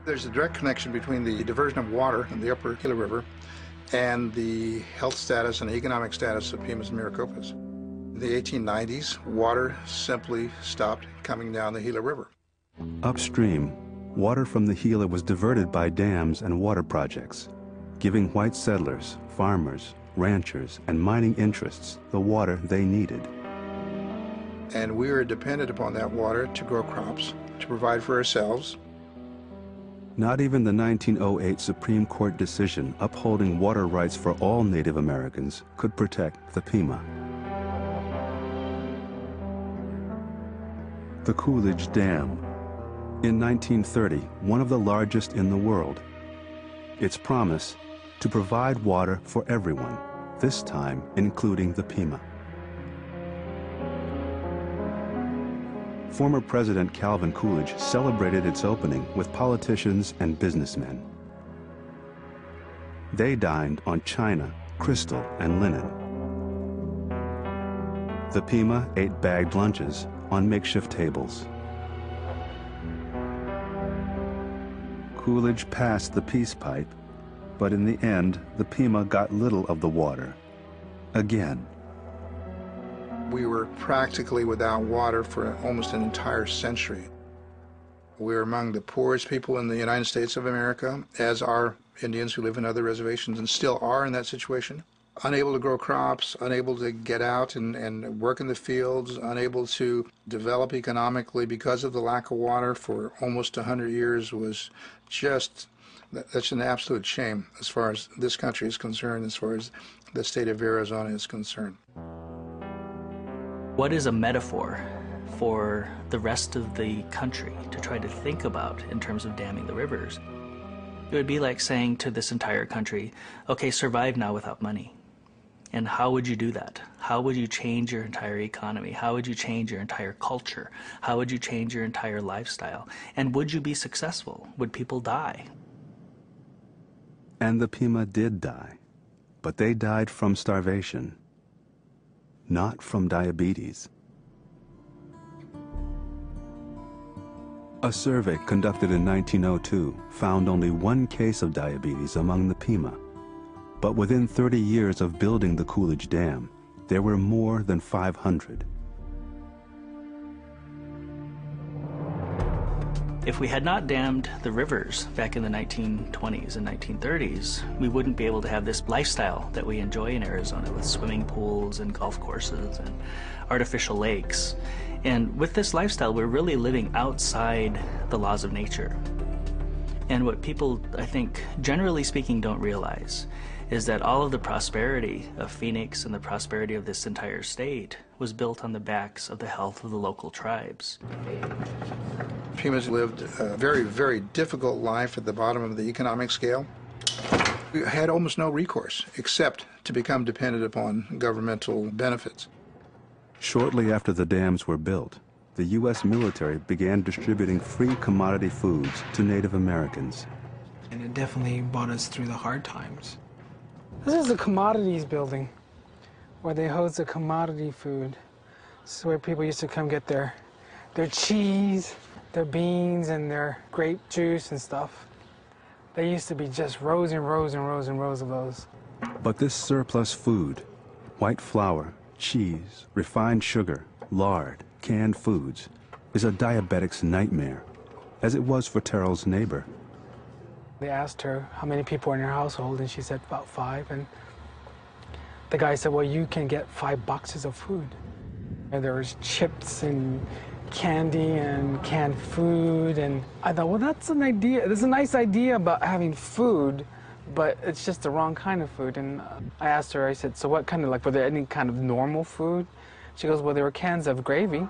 There's a direct connection between the diversion of water in the upper Gila River and the health status and economic status of Pimas and Maricopas. In the 1890s, water simply stopped coming down the Gila River. Upstream, water from the Gila was diverted by dams and water projects, giving white settlers, farmers, ranchers, and mining interests the water they needed. And we were dependent upon that water to grow crops, to provide for ourselves. Not even the 1908 Supreme Court decision upholding water rights for all Native Americans could protect the Pima. The Coolidge Dam. In 1930, one of the largest in the world. Its promise, to provide water for everyone, this time including the Pima. Former President Calvin Coolidge celebrated its opening with politicians and businessmen. They dined on china, crystal, and linen. The Pima ate bagged lunches on makeshift tables. Coolidge passed the peace pipe, but in the end, the Pima got little of the water. Again. We were practically without water for almost an entire century. We were among the poorest people in the United States of America, as are Indians who live in other reservations and still are in that situation. Unable to grow crops, unable to get out and work in the fields, unable to develop economically because of the lack of water for almost 100 years was just, that's an absolute shame as far as this country is concerned, as far as the state of Arizona is concerned. What is a metaphor for the rest of the country to try to think about in terms of damming the rivers? It would be like saying to this entire country, okay, survive now without money. And how would you do that? How would you change your entire economy? How would you change your entire culture? How would you change your entire lifestyle? And would you be successful? Would people die? And the Pima did die, but they died from starvation, not from diabetes. A survey conducted in 1902 found only one case of diabetes among the Pima. But within 30 years of building the Coolidge Dam, there were more than 500. If we had not dammed the rivers back in the 1920s and 1930s, we wouldn't be able to have this lifestyle that we enjoy in Arizona with swimming pools and golf courses and artificial lakes. And with this lifestyle, we're really living outside the laws of nature. And what people, I think, generally speaking, don't realize is that all of the prosperity of Phoenix and the prosperity of this entire state was built on the backs of the health of the local tribes. Pimas lived a very, very difficult life at the bottom of the economic scale. We had almost no recourse except to become dependent upon governmental benefits. Shortly after the dams were built, the U.S. military began distributing free commodity foods to Native Americans. And it definitely brought us through the hard times. This is the commodities building, where they host the commodity food. This is where people used to come get their cheese, their beans, and their grape juice and stuff. There used to be just rows and rows and rows and rows of those. But this surplus food, white flour, cheese, refined sugar, lard, canned foods, is a diabetic's nightmare, as it was for Terrell's neighbor. They asked her how many people were in her household, and she said about 5. And the guy said, well, you can get 5 boxes of food. And there was chips and candy and canned food. And I thought, well, that's an idea. There's a nice idea about having food, but it's just the wrong kind of food. And I asked her, I said, so what kind of, like, were there any kind of normal food? She goes, well, there were cans of gravy.